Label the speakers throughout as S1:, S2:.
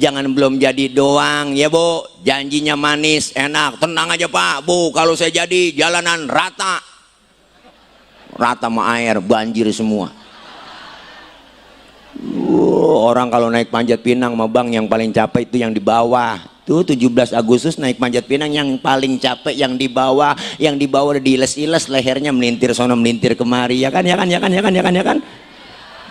S1: Jangan belum jadi doang ya Bu, janjinya manis enak. Tenang aja Pak Bu, kalau saya jadi jalanan rata sama air, banjir semua. Orang kalau naik Panjat Pinang sama Bang yang paling capek itu yang di bawah. Tuh 17 Agustus naik Panjat Pinang yang paling capek yang di bawah. Yang di bawah udah diiles-iles lehernya, melintir sono melintir kemari, ya kan.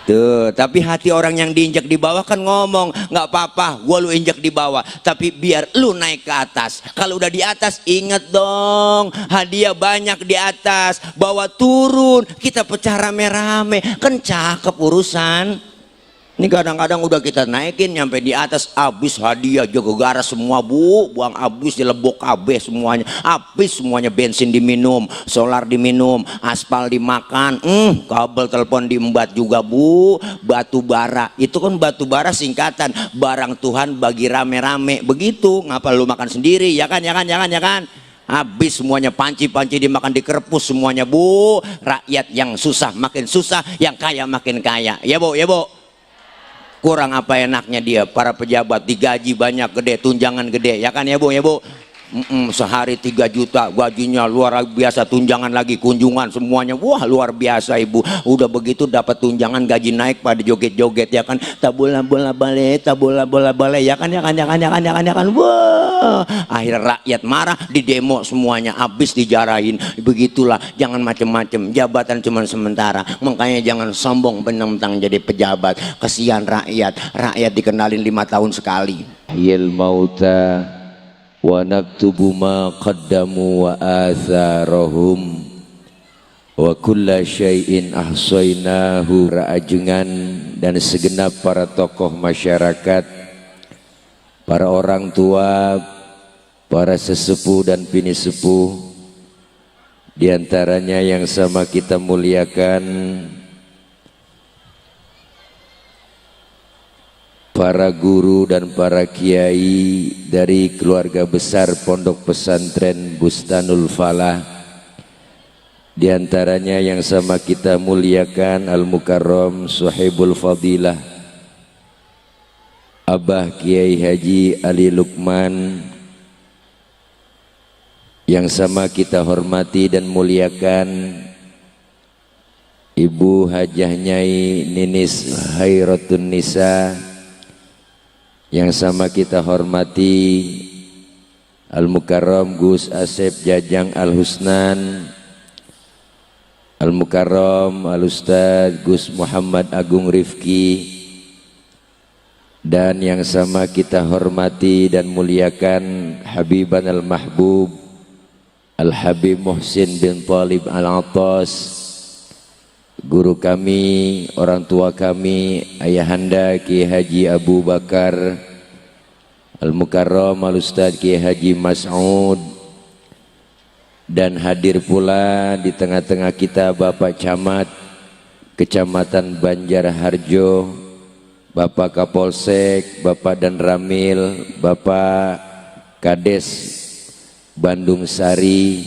S1: Tuh, tapi hati orang yang diinjak di bawah kan ngomong, nggak apa-apa, gua lu injak di bawah, tapi biar lu naik ke atas. Kalau udah di atas, inget dong, hadiah banyak di atas. Bawa turun, kita pecah rame-rame, kan cakep urusan. Ini kadang-kadang udah kita naikin nyampe di atas, habis hadiah jago garas semua Bu, buang habis, dilebok habis semuanya, habis semuanya. Bensin diminum, solar diminum, aspal dimakan, kabel telepon diembat juga Bu. Batu bara, itu kan batu bara singkatan barang Tuhan bagi rame-rame, begitu. Ngapa lu makan sendiri, ya kan. Habis semuanya, panci-panci dimakan, dikerpus semuanya Bu. Rakyat yang susah makin susah, yang kaya makin kaya, ya Bu. Kurang apa enaknya dia, para pejabat digaji banyak, gede, tunjangan gede, ya kan ya Bu. Sehari 3 juta gajinya, luar biasa. Tunjangan lagi, kunjungan semuanya, wah luar biasa Ibu. Udah begitu dapat tunjangan, gaji naik pada joget-joget, ya kan. Tabola bola bale, ya kan. Wah, akhirnya rakyat marah, di demo semuanya, habis dijarahin. Begitulah, jangan macem-macem, jabatan cuma sementara. Makanya jangan sombong bentang jadi pejabat. Kesian rakyat dikenalin 5 tahun sekali.
S2: Yil mauta wa naktubu ma qaddamu wa atharahum wa kulla syai'in ahsainahu. Ra'ajungan dan segenap para tokoh masyarakat, para orang tua, para sesepuh dan bini sepuh, diantaranya yang sama kita muliakan para guru dan para kiai dari keluarga besar Pondok Pesantren Bustanul Falah. Di antaranya yang sama kita muliakan Al-Mukarram Suhaibul Fadilah Abah Kiai Haji Ali Lukman. Yang sama kita hormati dan muliakan Ibu Hajah Nyai Ninis Khairatun Nisa. Yang sama kita hormati Al-Mukarram Gus Asep Jajang Al-Husnan, Al-Mukarram Al-Ustadz Gus Muhammad Agung Rifki. Dan yang sama kita hormati dan muliakan Habiban Al-Mahbub Al-Habib Muhsin bin Talib Al-Attas, guru kami, orang tua kami, ayahanda Kiai Haji Abu Bakar Al-Mukarram Al-Ustadz Kiai Haji Mas'ud. Dan hadir pula di tengah-tengah kita Bapak Camat Kecamatan Banjarharjo, Bapak Kapolsek, Bapak Dan Ramil, Bapak Kades Bandung Sari,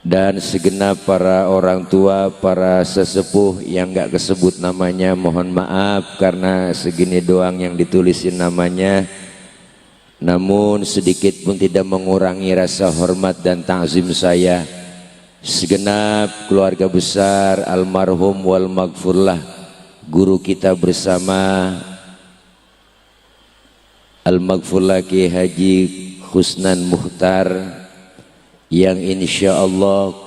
S2: dan segenap para orang tua, para sesepuh yang gak kesebut namanya, mohon maaf karena segini doang yang ditulisin namanya. Namun sedikit pun tidak mengurangi rasa hormat dan ta'zim saya. Segenap keluarga besar almarhum wal maghfurlah guru kita bersama Al-Maghfurlah Kiai Haji Husnan Muhtar, yang insya Allah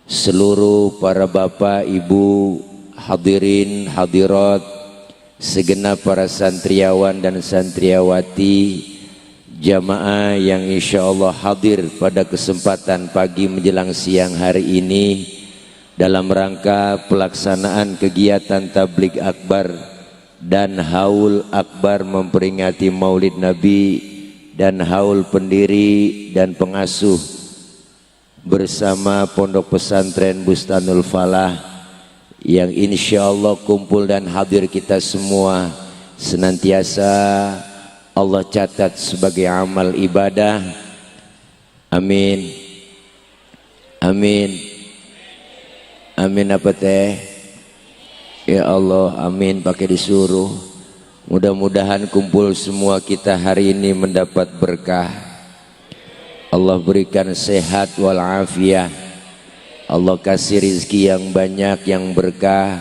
S2: seluruh para bapak, ibu, hadirin, hadirat, segenap para santriawan dan santriawati, jamaah yang insya Allah hadir pada kesempatan pagi menjelang siang hari ini dalam rangka pelaksanaan kegiatan tabligh akbar dan haul akbar memperingati Maulid Nabi dan haul pendiri dan pengasuh bersama Pondok Pesantren Bustanul Falah, yang insya Allah kumpul dan hadir kita semua senantiasa Allah catat sebagai amal ibadah. Amin. Amin. Amin apa teh? Ya Allah, amin pakai disuruh. Mudah-mudahan kumpul semua kita hari ini mendapat berkah. Allah berikan sehat walafiat. Allah kasih rizki yang banyak yang berkah.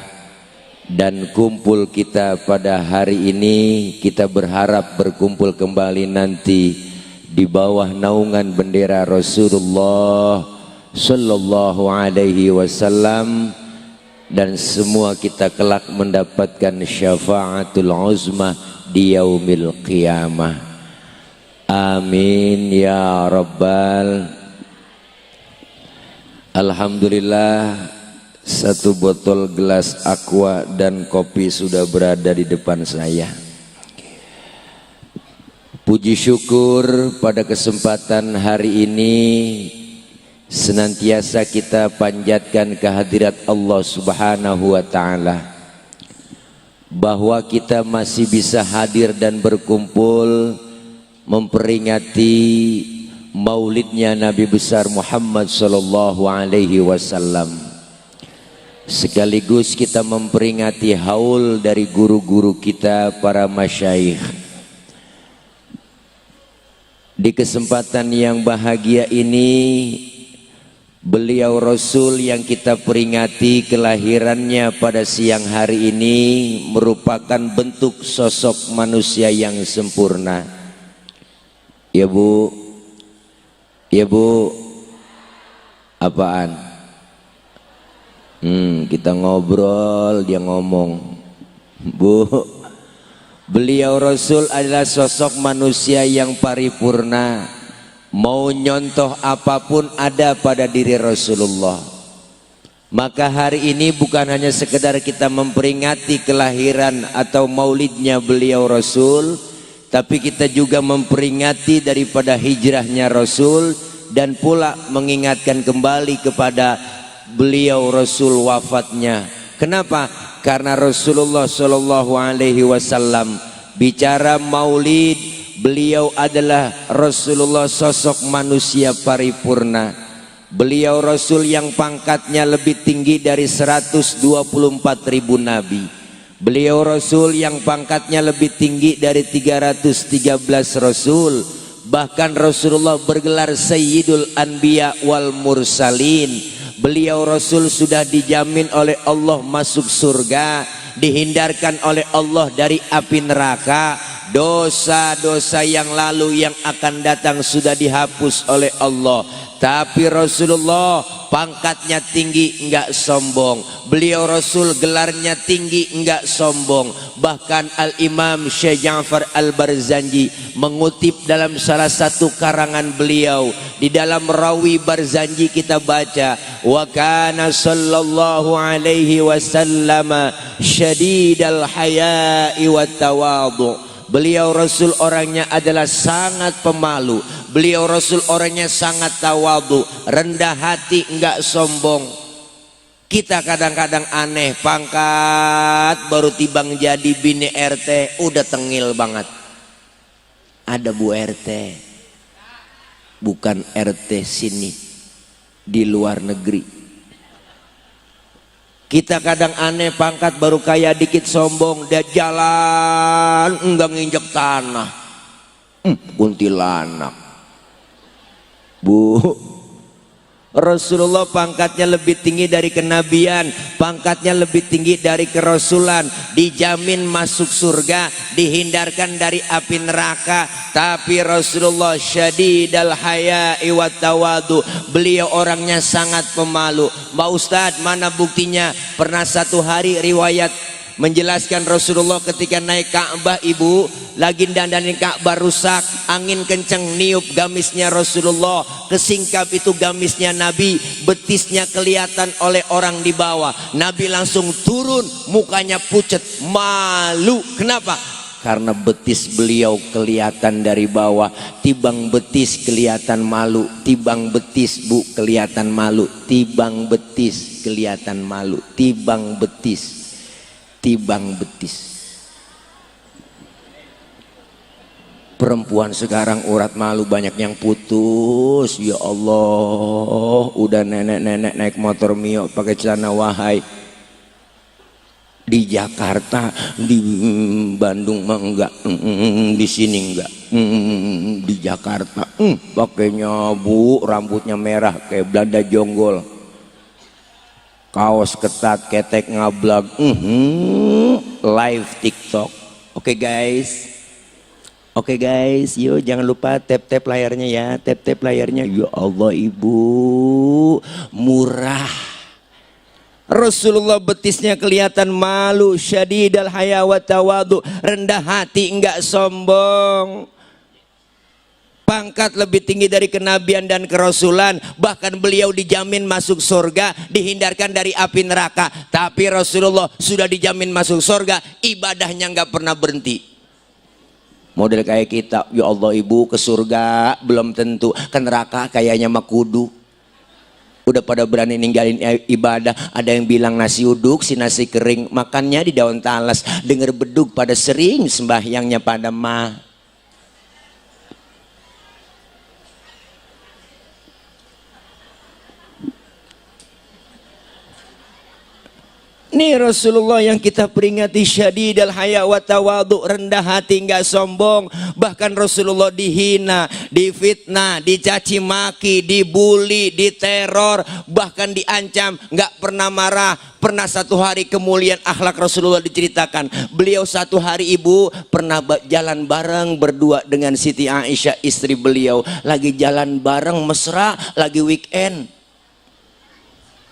S2: Dan kumpul kita pada hari ini kita berharap berkumpul kembali nanti di bawah naungan bendera Rasulullah Sallallahu Alaihi Wasallam, dan semua kita kelak mendapatkan syafaatul uzma di yaumil qiyamah. Amin ya rabbal. Alhamdulillah, satu botol gelas aqua dan kopi sudah berada di depan saya. Puji syukur pada kesempatan hari ini senantiasa kita panjatkan kehadirat Allah Subhanahu wa Ta'ala, bahwa kita masih bisa hadir dan berkumpul memperingati maulidnya Nabi besar Muhammad sallallahu alaihi wasallam. Sekaligus kita memperingati haul dari guru-guru kita para masyayikh. Di kesempatan yang bahagia ini, beliau Rasul yang kita peringati kelahirannya pada siang hari ini merupakan bentuk sosok manusia yang sempurna. Ya Bu, ya Bu, apaan? Kita ngobrol, dia ngomong. Bu, beliau Rasul adalah sosok manusia yang paripurna. Mau nyontoh apapun ada pada diri Rasulullah. Maka hari ini bukan hanya sekedar kita memperingati kelahiran atau maulidnya beliau Rasul, tapi kita juga memperingati daripada hijrahnya Rasul, dan pula mengingatkan kembali kepada beliau Rasul wafatnya. Kenapa? Karena Rasulullah Shallallahu Alaihi Wasallam bicara maulid, beliau adalah Rasulullah sosok manusia paripurna. Beliau Rasul yang pangkatnya lebih tinggi dari 124.000 nabi. Beliau Rasul yang pangkatnya lebih tinggi dari 313 Rasul. Bahkan Rasulullah bergelar Sayyidul Anbiya wal Mursalin. Beliau Rasul sudah dijamin oleh Allah masuk surga, dihindarkan oleh Allah dari api neraka. Dosa-dosa yang lalu yang akan datang sudah dihapus oleh Allah. Tapi Rasulullah pangkatnya tinggi, enggak sombong. Beliau Rasul gelarnya tinggi, enggak sombong. Bahkan Al-Imam Syekh Ja'far Al-Barzanji mengutip dalam salah satu karangan beliau, di dalam Rawi Barzanji kita baca, wa kana sallallahu alaihi wasallam syadidal haya'i wat tawadhu. Beliau Rasul orangnya adalah sangat pemalu. Beliau Rasul orangnya sangat tawadhu, rendah hati, enggak sombong. Kita kadang-kadang aneh, pangkat baru tibang jadi bini RT udah tengil banget. Ada Bu RT, bukan RT sini, di luar negeri. Kita kadang aneh, pangkat baru kaya dikit sombong, dia jalan enggak nginjek tanah. Kuntilanak. Bu, Rasulullah pangkatnya lebih tinggi dari kenabian, pangkatnya lebih tinggi dari kerasulan, dijamin masuk surga, dihindarkan dari api neraka. Tapi Rasulullah syadidal haya'i wat tawadhu, beliau orangnya sangat pemalu. Mbak Ustadz, mana buktinya? Pernah satu hari riwayat menjelaskan Rasulullah ketika naik Ka'bah, ibu lagi dandanin Ka'bah rusak, angin kenceng niup gamisnya Rasulullah, kesingkap itu gamisnya Nabi, betisnya kelihatan oleh orang di bawah. Nabi langsung turun, mukanya pucat, malu. Kenapa? Karena betis beliau kelihatan dari bawah. Tibang betis kelihatan malu, tibang betis Bu kelihatan malu, tibang betis kelihatan malu, tibang betis, tibang betis. Perempuan sekarang urat malu banyak yang putus. Ya Allah, udah nenek-nenek naik motor Mio pakai celana wahai.
S1: Di Jakarta, di Bandung mah enggak, di sini enggak. Di Jakarta pakainya bu, rambutnya merah kayak Belanda jonggol, kaos ketat, ketek ngablag, live TikTok. Oke guys, oke guys, yuk jangan lupa tap layarnya ya, tap layarnya. Ya Allah ibu, murah. Rasulullah betisnya kelihatan malu, syadidal haya wa tawadu, rendah hati enggak sombong. Pangkat lebih tinggi dari kenabian dan kerasulan, bahkan beliau dijamin masuk surga, dihindarkan dari api neraka. Tapi Rasulullah sudah dijamin masuk surga, ibadahnya enggak pernah berhenti. Model kayak kita, ya Allah ibu ke surga belum tentu, ke neraka kayaknya mah kudu. Udah pada berani ninggalin ibadah. Ada yang bilang nasi uduk, si nasi kering, makannya di daun talas. Dengar beduk pada sering, sembahyangnya pada mah. Nih Rasulullah yang kita peringati, syadidal haya wa tawadu, rendah hati enggak sombong. Bahkan Rasulullah dihina, difitnah, dicaci maki, dibully, diteror, bahkan diancam, enggak pernah marah. Pernah satu hari kemuliaan akhlak Rasulullah diceritakan. Beliau satu hari ibu pernah jalan bareng berdua dengan Siti Aisyah istri beliau. Lagi jalan bareng mesra, lagi weekend.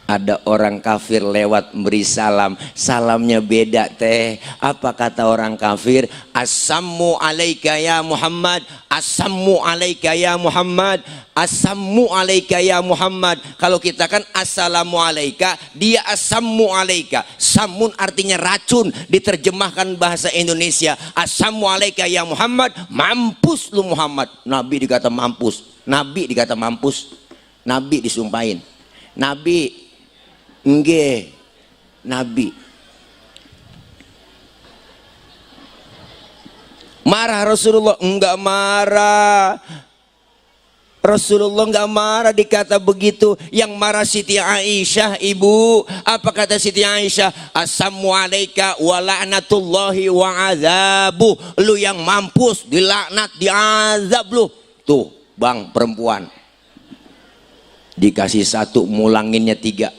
S1: Ada orang kafir lewat beri salam, salamnya beda teh. Apa kata orang kafir? Assammu alaika ya Muhammad, assammu alaika ya Muhammad, assammu alaika ya Muhammad. Kalau kita kan assalamu alaika, dia assammu alaika. Samun artinya racun, diterjemahkan bahasa Indonesia. Assammu alaika ya Muhammad, mampus lu Muhammad. Nabi dikata mampus, Nabi dikata mampus, Nabi disumpahin, Nabi nggih, Nabi marah. Rasulullah enggak marah, Rasulullah enggak marah dikata begitu. Yang marah Siti Aisyah ibu. Apa kata Siti Aisyah? Assammu alaika wa la'natullahi wa azabu. Lu yang mampus, dilaknat, diazab lu. Tuh bang perempuan dikasih satu, mulanginnya tiga.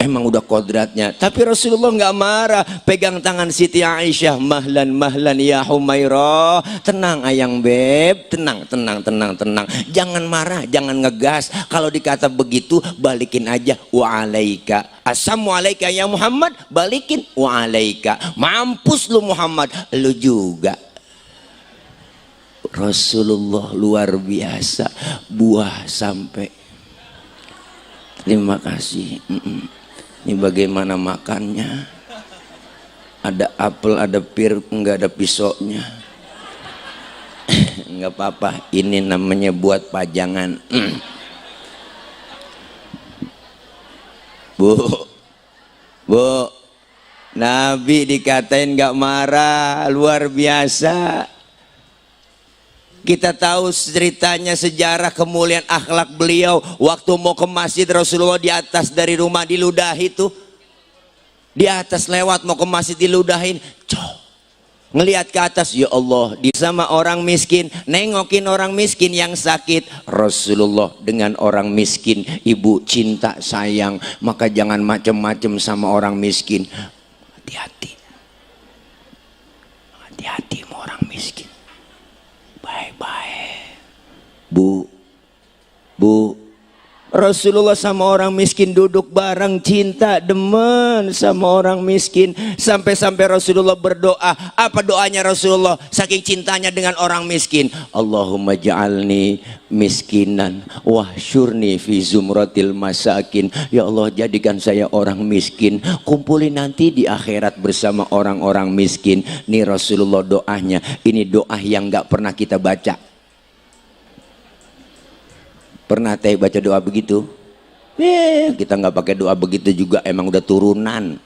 S1: Emang udah kodratnya. Tapi Rasulullah nggak marah, pegang tangan Siti Aisyah, mahlan mahlan ya Humairah, tenang ayang beb, tenang, jangan marah, jangan ngegas. Kalau dikata begitu balikin aja, wa alaika, assalamu alaika ya Muhammad, balikin wa alaika, mampus lu Muhammad, lu juga. Rasulullah luar biasa, buah sampai. Terima kasih. Ini bagaimana makannya? Ada apel, ada pir, enggak ada pisaunya. Enggak apa-apa, ini namanya buat pajangan. Bu, Nabi dikatain enggak marah, luar biasa. Kita tahu ceritanya, sejarah kemuliaan akhlak beliau. Waktu mau ke masjid, Rasulullah di atas dari rumah diludahi tuh. Di atas lewat mau ke masjid diludahin. Ngelihat ke atas, ya Allah, di sama orang miskin, nengokin orang miskin yang sakit. Rasulullah dengan orang miskin, ibu cinta sayang, maka jangan macem-macem sama orang miskin. Hati-hati, hati-hati sama orang miskin. Baik-baik, bu, Rasulullah sama orang miskin duduk bareng, cinta, demen sama orang miskin. Sampai-sampai Rasulullah berdoa. Apa doanya Rasulullah saking cintanya dengan orang miskin? Allahumma ja'alni miskinan wahsyurni fi zumratil masakin. Ya Allah, jadikan saya orang miskin, kumpulin nanti di akhirat bersama orang-orang miskin. Nih Rasulullah doanya. Ini doa yang gak pernah kita baca. Pernah teh baca doa begitu? Kita nggak pakai doa begitu juga, emang udah turunan.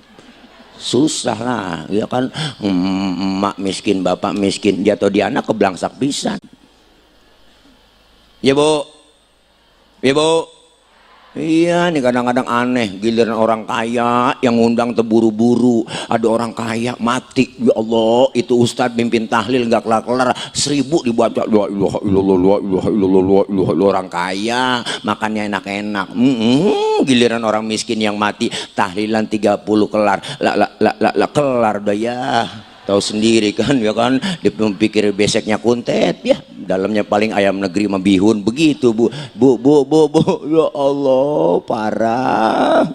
S1: Susah lah, ya kan? Emak miskin, bapak miskin, jatuh di anak keblangsak pisan. Ya bu, Iya nih kadang-kadang aneh, giliran orang kaya yang ngundang terburu-buru, ada orang kaya mati, ya Allah itu ustadz mimpin tahlil nggak kelar-kelar 1000 dibaca, la ilaha illallah la ilaha illallah la ilaha illallah. Orang kaya makannya enak-enak, giliran orang miskin yang mati tahlilan 30 kelar, la kelar dah ya. Tahu sendiri kan ya kan, dipikir beseknya kuntet ya, dalamnya paling ayam negeri sama bihun begitu bu. Ya Allah parah.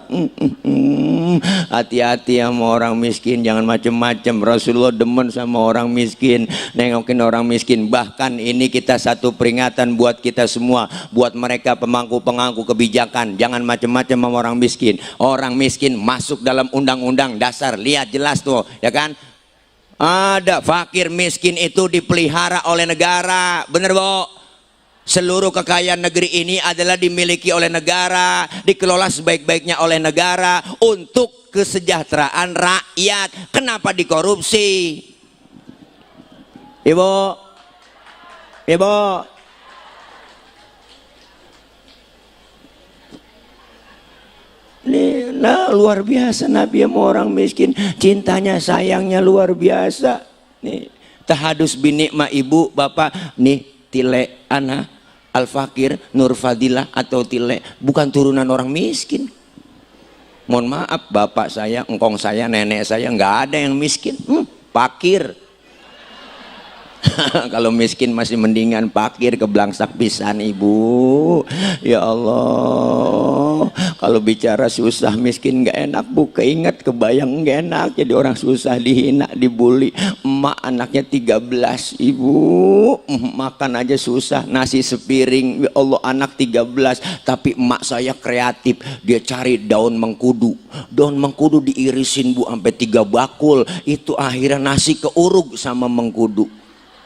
S1: Hati-hati sama orang miskin, jangan macem-macem. Rasulullah demen sama orang miskin, nengokin orang miskin. Bahkan ini kita satu peringatan buat kita semua, buat mereka pemangku-pemangku kebijakan, jangan macem-macem sama orang miskin. Orang miskin masuk dalam undang-undang dasar, lihat jelas tuh ya kan. Ada fakir miskin itu dipelihara oleh negara, bener Bo? Seluruh kekayaan negeri ini adalah dimiliki oleh negara, dikelola sebaik-baiknya oleh negara untuk kesejahteraan rakyat. Kenapa dikorupsi? Ibu, Ibu, nah luar biasa Nabi sama orang miskin, cintanya sayangnya luar biasa. Nih tahadus binikma ibu bapak nih, Tile ana Al Fakir Nur Fadilah atau Tile bukan turunan orang miskin. Mohon maaf bapak saya, engkong saya, nenek saya nggak ada yang miskin, fakir. Kalau miskin masih mendingan fakir keblangsak pisan ibu. Ya Allah, kalau bicara susah miskin nggak enak bu, keinget kebayang nggak enak jadi orang susah, dihina, dibully. Emak anaknya 13 ibu, makan aja susah, nasi sepiring. Ya Allah anak 13, tapi emak saya kreatif, dia cari daun mengkudu. Daun mengkudu diirisin bu sampai 3 bakul, itu akhirnya nasi keurug sama mengkudu.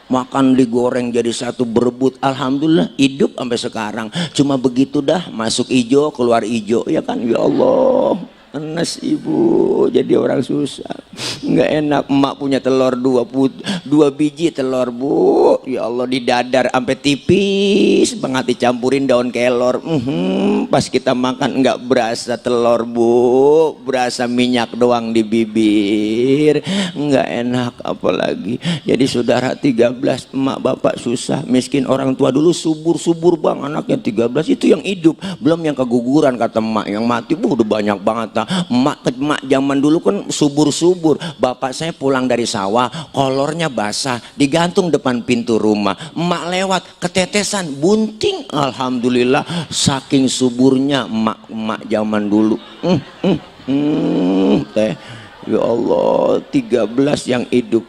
S1: Makan digoreng jadi satu berebut, alhamdulillah hidup sampai sekarang. Cuma begitu dah, masuk ijo keluar ijo ya kan. Ya Allah enes ibu jadi orang susah, nggak enak. Emak punya telur 2 biji telur bu, ya Allah di dadar sampai tipis banget, dicampurin daun kelor. Pas kita makan nggak berasa telur bu, berasa minyak doang di bibir, nggak enak apalagi. Jadi saudara 13, emak bapak susah miskin, orang tua dulu subur bang, anaknya 13 itu yang hidup, belum yang keguguran kata emak, yang mati bu udah banyak banget. Emak zaman dulu kan subur, bapak saya pulang dari sawah kolornya basah digantung depan pintu rumah, emak lewat ketetesan bunting, alhamdulillah saking suburnya emak zaman dulu. Teh ya Allah 13 yang hidup,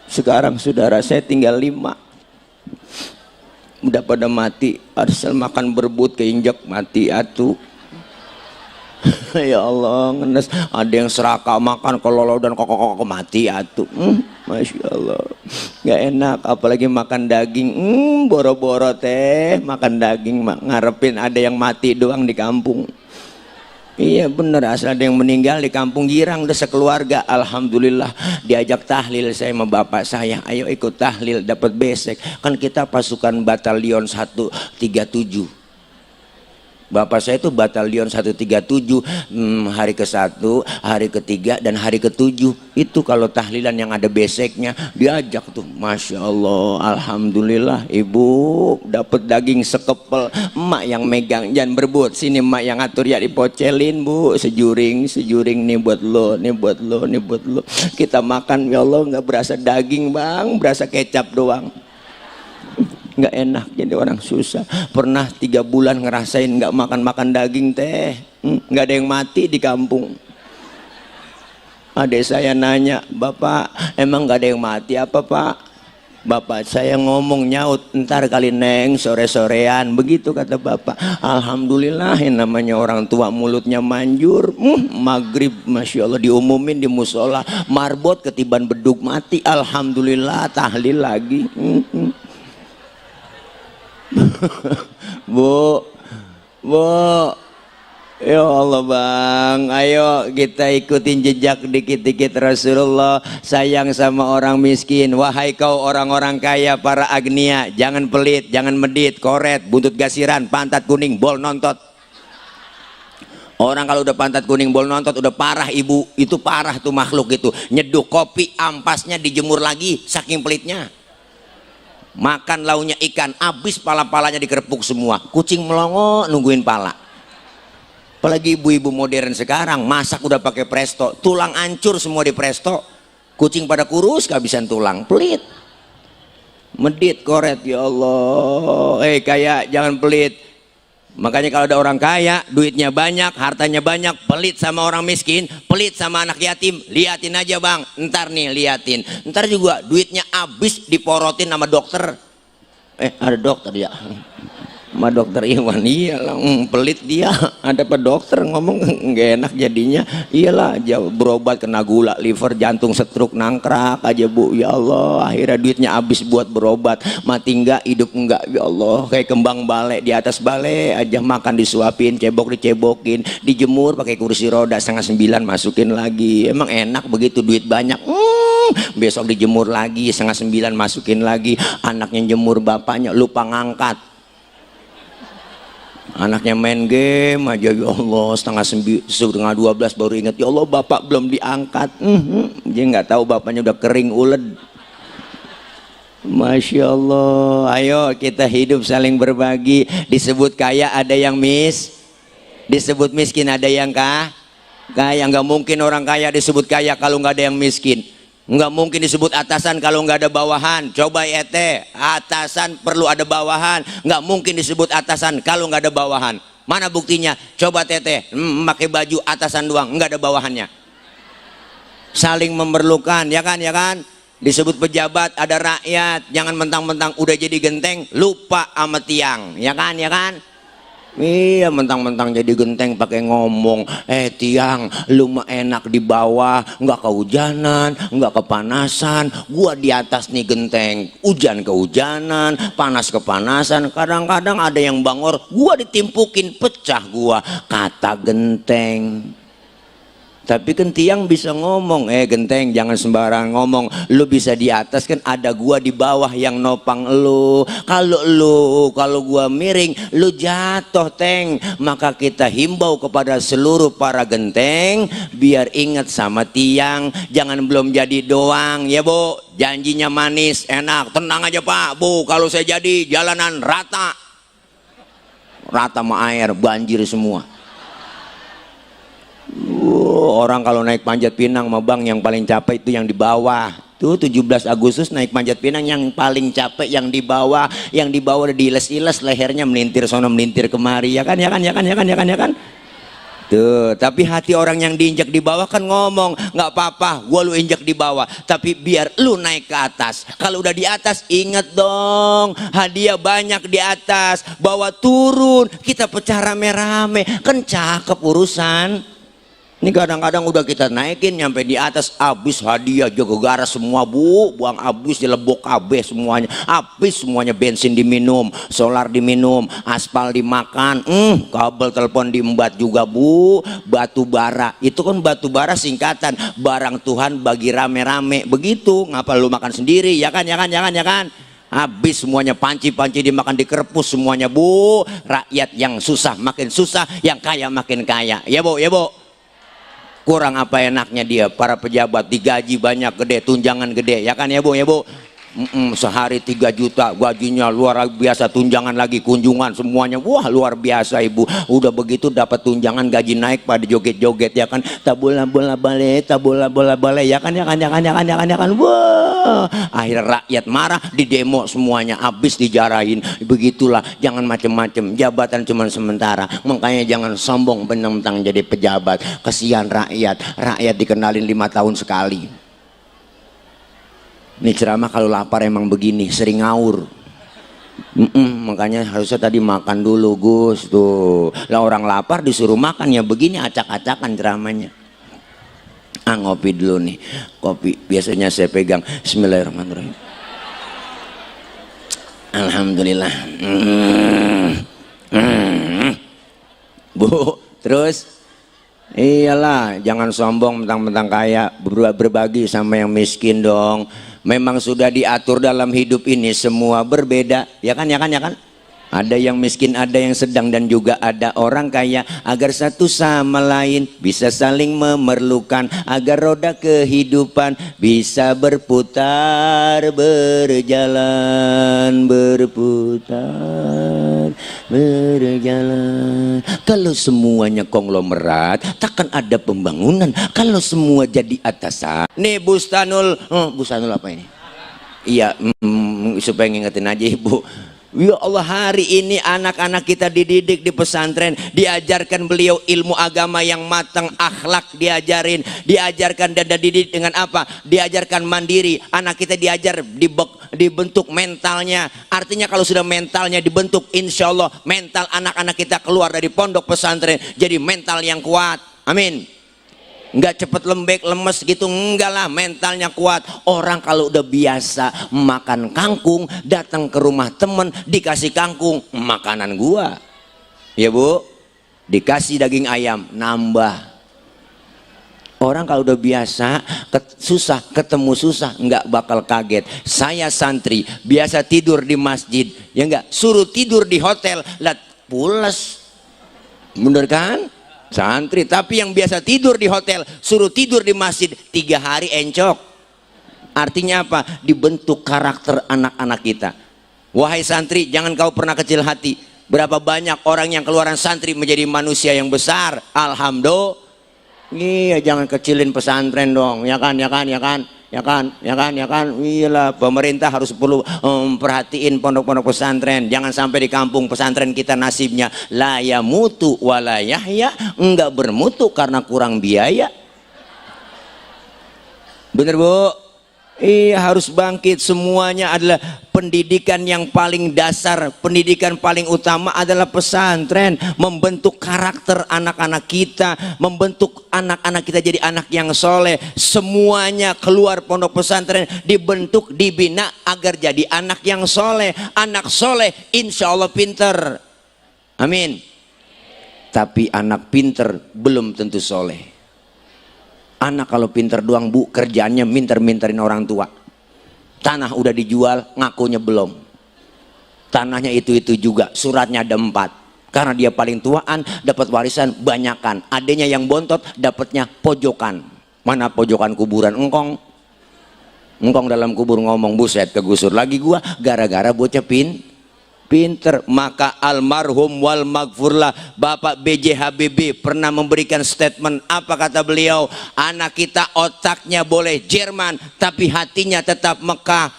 S1: sekarang saudara saya tinggal 5 udah pada mati, asal makan berebut keinjak mati atuh. Ya Allah ngenes, ada yang serakah makan kololo dan kokok mati atuh. Masya Allah nggak enak apalagi makan daging. Boro-boro teh makan daging ngarepin ada yang mati doang di kampung. Iya bener, asal ada yang meninggal di kampung girang udah sekeluarga. Alhamdulillah diajak tahlil saya sama bapak saya, ayo ikut tahlil dapat besek. Kan kita pasukan batalion 137. Bapak saya itu batalion 137, hari ke-1, hari ke-3, dan hari ke-7. Itu kalau tahlilan yang ada beseknya diajak tuh, Masya Allah, Alhamdulillah ibu dapat daging sekepel, emak yang megang, jangan berebut, sini emak yang ngatur ya, dipocelin bu, sejuring nih buat lo, nih buat lo, nih buat lo. Kita makan ya Allah nggak berasa daging bang, berasa kecap doang. Nggak enak jadi orang susah. Pernah 3 bulan ngerasain nggak makan daging teh, nggak ada yang mati di kampung. Adik saya nanya, bapak emang nggak ada yang mati apa pak? Bapak saya ngomong nyaut, ntar kali neng sore-sorean, begitu kata bapak. Alhamdulillah yang namanya orang tua mulutnya manjur. Maghrib Masya Allah diumumin di musola, marbot ketiban beduk mati, alhamdulillah tahlil lagi. Bu, ya Allah bang, ayo kita ikutin jejak dikit-dikit Rasulullah, sayang sama orang miskin. Wahai kau orang-orang kaya, para agnia, jangan pelit, jangan medit, koret, buntut gasiran, pantat kuning, bol nontot. Orang kalau udah pantat kuning bol nontot udah parah ibu, itu parah tuh makhluk itu. Nyeduh kopi ampasnya dijemur lagi saking pelitnya. Makan launya ikan habis pala-palanya dikerepuk semua. Kucing melongo nungguin pala. Apalagi ibu-ibu modern sekarang masak udah pakai presto, tulang hancur semua di presto. Kucing pada kurus kehabisan tulang, pelit. Medit koret ya Allah. Kayak jangan pelit. Makanya kalau ada orang kaya, duitnya banyak, hartanya banyak, pelit sama orang miskin, pelit sama anak yatim, liatin aja bang, ntar nih liatin, ntar juga duitnya habis diporotin sama dokter. Ada dokter ya, sama dokter Iwan, iyalah, pelit dia, ada apa dokter ngomong nggak enak jadinya, iyalah berobat kena gula, liver, jantung, stroke, nangkrak aja bu, ya Allah, akhirnya duitnya habis buat berobat, mati enggak, hidup enggak, ya Allah, kayak kembang bale di atas bale aja, makan disuapin, cebok dicebokin, dijemur pakai kursi roda 8:30 masukin lagi, emang enak begitu duit banyak, besok dijemur lagi 8:30 masukin lagi, anaknya jemur bapaknya lupa ngangkat. Anaknya main game aja, ya Allah, 11:30 baru ingat, ya Allah bapak belum diangkat. Dia nggak tahu bapaknya udah kering uled. Masya Allah. Ayo kita hidup saling berbagi. Disebut kaya ada yang disebut miskin ada yang kaya. Nggak mungkin orang kaya disebut kaya kalau nggak ada yang miskin. Nggak mungkin disebut atasan kalau nggak ada bawahan. Coba atasan perlu ada bawahan. Nggak mungkin disebut atasan kalau nggak ada bawahan. Mana buktinya? Coba pakai baju atasan doang, nggak ada bawahannya. Saling memerlukan, ya kan? Disebut pejabat ada rakyat. Jangan mentang-mentang udah jadi genteng lupa sama tiang, ya kan? Iya, mentang-mentang jadi genteng pakai ngomong, tiang, lu mah enak di bawah, nggak kehujanan, nggak kepanasan, gua di atas nih genteng, hujan kehujanan, panas kepanasan, kadang-kadang ada yang bangor, gua ditimpukin, pecah gua, kata genteng. Tapi kan tiang bisa ngomong, genteng jangan sembarangan ngomong, lu bisa di atas kan ada gua di bawah yang nopang lu. Kalau gua miring, lu jatuh teng. Maka kita himbau kepada seluruh para genteng biar ingat sama tiang, jangan belum jadi doang ya bu. Janjinya manis, enak, tenang aja pak bu, kalau saya jadi jalanan rata sama air, banjir semua. Orang kalau naik Panjat Pinang mah bang, yang paling capek itu yang di bawah. Tuh 17 Agustus naik Panjat Pinang yang paling capek yang di bawah. Yang di bawah udah diiles-iles lehernya, melintir sono melintir kemari, ya kan? Tuh, tapi hati orang yang diinjak di bawah kan ngomong, nggak apa-apa, gua lu injak di bawah, tapi biar lu naik ke atas. Kalau udah di atas, ingat dong, hadiah banyak di atas, bawa turun, kita pecah rame-rame, kan cakep urusan. Ini kadang-kadang udah kita naikin nyampe di atas, habis hadiah jaga garas semua bu, buang habis, dilebok habis semuanya, habis semuanya, bensin diminum, solar diminum, aspal dimakan, kabel telepon diembat juga bu, batu bara, itu kan batu bara singkatan, barang Tuhan bagi rame-rame, begitu, ngapa lu makan sendiri, ya kan? Habis semuanya, panci-panci dimakan, dikerpus semuanya bu, rakyat yang susah makin susah, yang kaya makin kaya, ya bu. Kurang apa enaknya dia, para pejabat digaji banyak, gede, tunjangan gede, ya kan ya bu? Sehari 3 juta gajinya, luar biasa, tunjangan lagi, kunjungan semuanya, wah luar biasa ibu. Udah begitu dapat tunjangan, gaji naik pada joget-joget, ya kan? Tabola bola bale, ya kan? Wah, akhirnya rakyat marah, di demo semuanya, habis dijarahin. Begitulah, jangan macem-macem, jabatan cuma sementara, makanya jangan sombong bentang-bentang jadi pejabat. Kasihan rakyat dikenalin 5 tahun sekali. Ini ceramah kalau lapar emang begini, sering ngawur. Makanya harusnya tadi makan dulu Gus tuh. Lah orang lapar disuruh makan ya begini, acak-acakan ceramahnya. Ngopi dulu nih, kopi biasanya saya pegang. Bismillahirrahmanirrahim. Alhamdulillah. Bu, terus iyalah, jangan sombong mentang-mentang kaya, berbagi sama yang miskin dong. Memang sudah diatur dalam hidup ini semua berbeda, ya kan? Ada yang miskin, ada yang sedang, dan juga ada orang kaya, agar satu sama lain bisa saling memerlukan, agar roda kehidupan bisa berputar, berjalan, berputar, berjalan. Kalau semuanya konglomerat, takkan ada pembangunan. Kalau semua jadi atasan. Nih Bustanul, Bustanul apa ini? Iya, supaya ngingetin aja ibu. Ya Allah, hari ini anak-anak kita dididik di pesantren, diajarkan beliau ilmu agama yang matang, akhlak diajarkan dan dididik dengan apa? Diajarkan mandiri. Anak kita diajar dibentuk mentalnya. Artinya kalau sudah mentalnya dibentuk, insya Allah mental anak-anak kita keluar dari pondok pesantren jadi mental yang kuat. Amin. Nggak cepet lembek, lemes gitu, enggak lah, mentalnya kuat. Orang kalau udah biasa makan kangkung, datang ke rumah temen dikasih kangkung, makanan gua, ya bu, dikasih daging ayam, nambah. Orang kalau udah biasa susah ketemu susah, nggak bakal kaget. Saya santri biasa tidur di masjid, ya nggak, suruh tidur di hotel, lah pules, bener kan? Santri, tapi yang biasa tidur di hotel suruh tidur di masjid 3 hari encok. Artinya apa? Dibentuk karakter anak-anak kita. Wahai santri, jangan kau pernah kecil hati. Berapa banyak orang yang keluaran santri menjadi manusia yang besar. Alhamdulillah. Iya, jangan kecilin pesantren dong, ya kan, ya kan, ya kan, ya kan, ya kan, ya kan. Iyalah, pemerintah harus perlu perhatiin pondok-pondok pesantren. Jangan sampai di kampung pesantren kita nasibnya la ya mutu wala yahya, enggak bermutu karena kurang biaya. Bener bu? Iya, harus bangkit. Semuanya adalah pendidikan yang paling dasar, pendidikan paling utama adalah pesantren. Membentuk karakter anak-anak kita, membentuk anak-anak kita jadi anak yang soleh. Semuanya keluar pondok pesantren dibentuk, dibina agar jadi anak yang soleh. Anak soleh insya Allah pinter, amin. Tapi anak pinter belum tentu soleh. Anak kalau pinter doang bu, kerjaannya minter-minterin orang tua. Tanah udah dijual, ngakunya belum. Tanahnya itu-itu juga, suratnya ada 4. Karena dia paling tuaan, dapat warisan banyakan. Adanya yang bontot, dapatnya pojokan. Mana pojokan kuburan? Engkong dalam kubur ngomong, buset kegusur lagi gua gara-gara bocah pinter. Maka almarhum wal magfurlah Bapak B.J. Habibie pernah memberikan statement. Apa kata beliau? Anak kita otaknya boleh Jerman tapi hatinya tetap Mekah.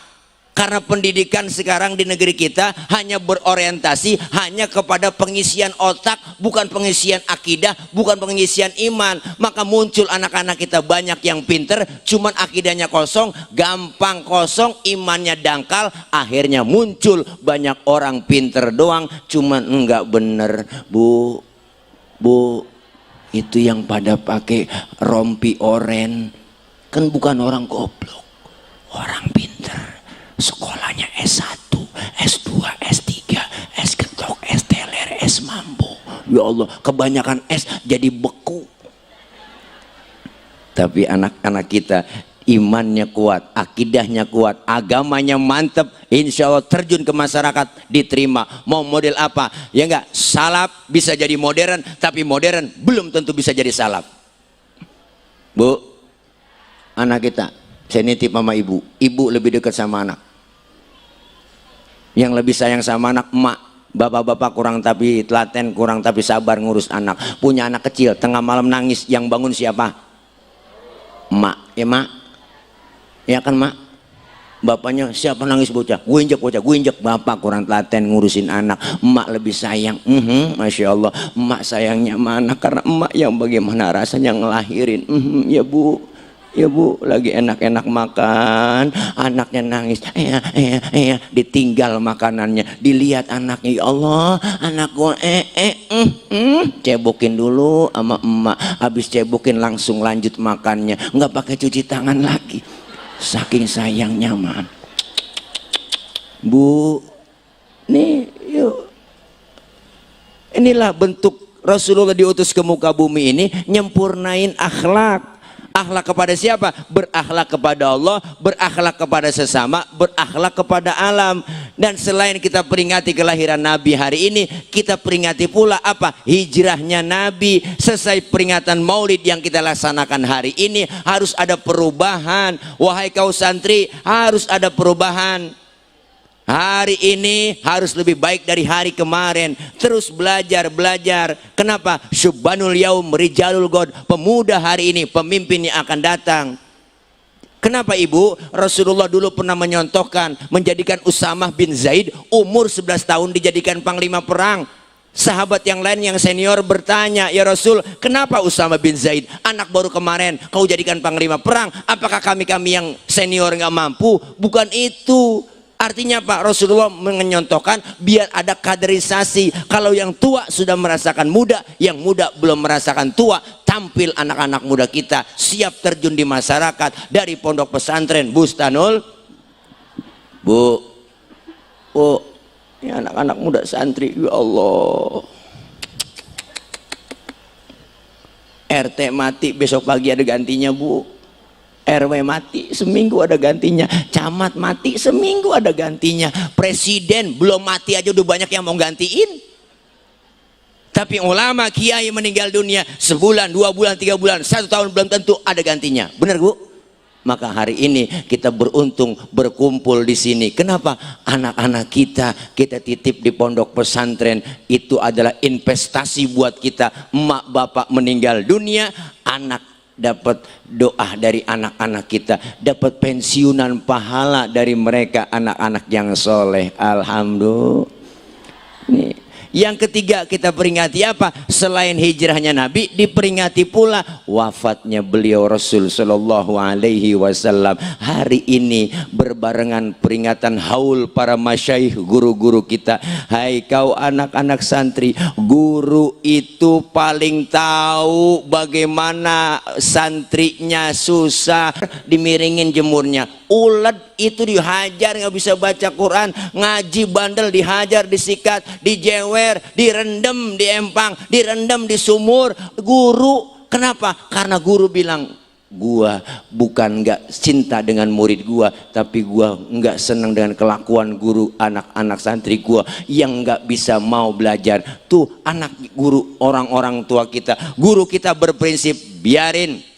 S1: Karena pendidikan sekarang di negeri kita hanya berorientasi hanya kepada pengisian otak, bukan pengisian akidah, bukan pengisian iman. Maka muncul anak-anak kita banyak yang pinter, cuman akidahnya kosong, gampang kosong, imannya dangkal. Akhirnya muncul banyak orang pinter doang, cuman enggak bener. Bu, itu yang pada pakai rompi oren kan bukan orang goblok, orang pinter. Sekolahnya S1, S2, S3, S ketok, S teler, S mambo. Ya Allah, kebanyakan S jadi beku. Tapi anak-anak kita imannya kuat, akidahnya kuat, agamanya mantep, insya Allah terjun ke masyarakat diterima. Mau model apa? Ya enggak, salaf bisa jadi modern, tapi modern belum tentu bisa jadi salaf. Bu, anak kita, saya nitip sama ibu lebih dekat sama anak. Yang lebih sayang sama anak emak. Bapak-bapak kurang tapi telaten, kurang tapi sabar ngurus anak. Punya anak kecil tengah malam nangis, yang bangun siapa? Emak. Ya mak, ya kan mak? Bapaknya, siapa nangis bocah? Gue injek bocah, gue injek. Bapak kurang telaten ngurusin anak. Emak lebih sayang. Masya Allah, emak sayangnya sama anak karena emak yang bagaimana rasanya ngelahirin. Ya bu, ya bu, lagi enak-enak makan, anaknya nangis, ditinggal makanannya, dilihat anaknya, ya Allah, anak gua cebokin dulu sama emak, habis cebokin langsung lanjut makannya, nggak pakai cuci tangan lagi, saking sayangnya mah. Bu, nih yuk, inilah bentuk Rasulullah diutus ke muka bumi ini, nyempurnain akhlak Berakhlak kepada siapa? Berakhlak kepada Allah, berakhlak kepada sesama, berakhlak kepada alam. Dan selain kita peringati kelahiran Nabi hari ini, kita peringati pula apa? Hijrahnya Nabi. Selesai peringatan Maulid yang kita laksanakan hari ini, harus ada perubahan. Wahai kau santri, harus ada perubahan. Hari ini harus lebih baik dari hari kemarin. Terus belajar. Kenapa? Syubbanul yaum rijalul god. Pemuda hari ini, pemimpin yang akan datang. Kenapa ibu? Rasulullah dulu pernah menyontohkan, menjadikan Usamah bin Zaid umur 11 tahun dijadikan panglima perang. Sahabat yang lain yang senior bertanya, ya Rasul, kenapa Usamah bin Zaid, anak baru kemarin kau jadikan panglima perang? Apakah kami yang senior nggak mampu? Bukan itu. Artinya Pak, Rasulullah menyontohkan biar ada kaderisasi. Kalau yang tua sudah merasakan muda, yang muda belum merasakan tua. Tampil anak-anak muda kita siap terjun di masyarakat dari pondok pesantren Bustanul. Bu, ini anak-anak muda santri, ya Allah. RT mati besok pagi ada gantinya Bu. RW mati seminggu ada gantinya. Camat mati seminggu ada gantinya. Presiden belum mati aja udah banyak yang mau gantiin. Tapi ulama kiai meninggal dunia sebulan, 2 bulan, 3 bulan, 1 tahun belum tentu ada gantinya. Benar Bu? Maka hari ini kita beruntung berkumpul di sini. Kenapa? Anak-anak kita titip di pondok pesantren, itu adalah investasi buat kita. Emak bapak meninggal dunia, anak dapat doa dari anak-anak kita, dapat pensiunan pahala dari mereka, anak-anak yang soleh. Alhamdulillah. Nih. Yang ketiga kita peringati apa? Selain hijrahnya Nabi, diperingati pula wafatnya beliau Rasul Shallallahu Alaihi Wasallam. Hari ini berbarengan peringatan haul para masyaikh, guru-guru kita. Hai kau anak-anak santri, guru itu paling tahu bagaimana santrinya susah dimiringin jemurnya. Ulet itu dihajar nggak bisa baca Quran, ngaji bandel dihajar, disikat, dijewer, direndam di empang, direndam di sumur. Guru, kenapa? Karena guru bilang, gua bukan nggak cinta dengan murid gua, tapi gua nggak senang dengan kelakuan guru anak-anak santri gua yang nggak bisa mau belajar. Tuh anak guru, orang-orang tua kita, guru kita berprinsip, biarin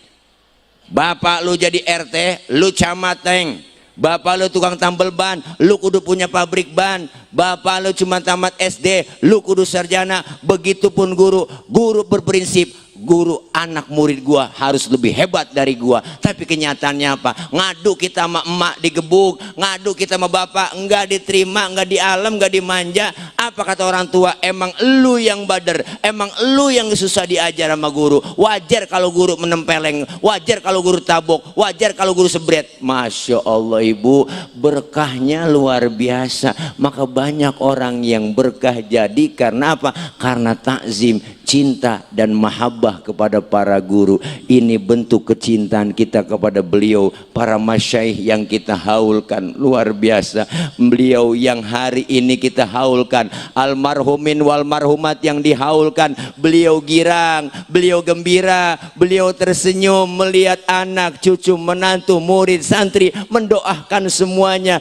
S1: bapak lu jadi RT, lu camateng. Bapak lu tukang tambal ban, lu kudu punya pabrik ban. Bapak lu cuma tamat SD, lu kudu sarjana. Begitupun guru. Guru berprinsip, guru anak murid gua harus lebih hebat dari gua. Tapi kenyataannya apa? Ngadu kita sama emak digebuk, ngadu kita sama bapak enggak diterima, enggak dialam, enggak dimanja. Apa kata orang tua? Emang lu yang bader, emang lu yang susah diajar sama guru. Wajar kalau guru menempeleng, wajar kalau guru tabok, wajar kalau guru sebret. Masya Allah ibu, berkahnya luar biasa. Maka banyak orang yang berkah jadi karena apa? Karena takzim, cinta dan mahabbah kepada para guru. Ini bentuk kecintaan kita kepada beliau, para masyaikh yang kita haulkan luar biasa. Beliau yang hari ini kita haulkan, almarhumin wal marhumat yang dihaulkan. Beliau girang, beliau gembira, beliau tersenyum melihat anak, cucu, menantu, murid, santri mendoakan semuanya.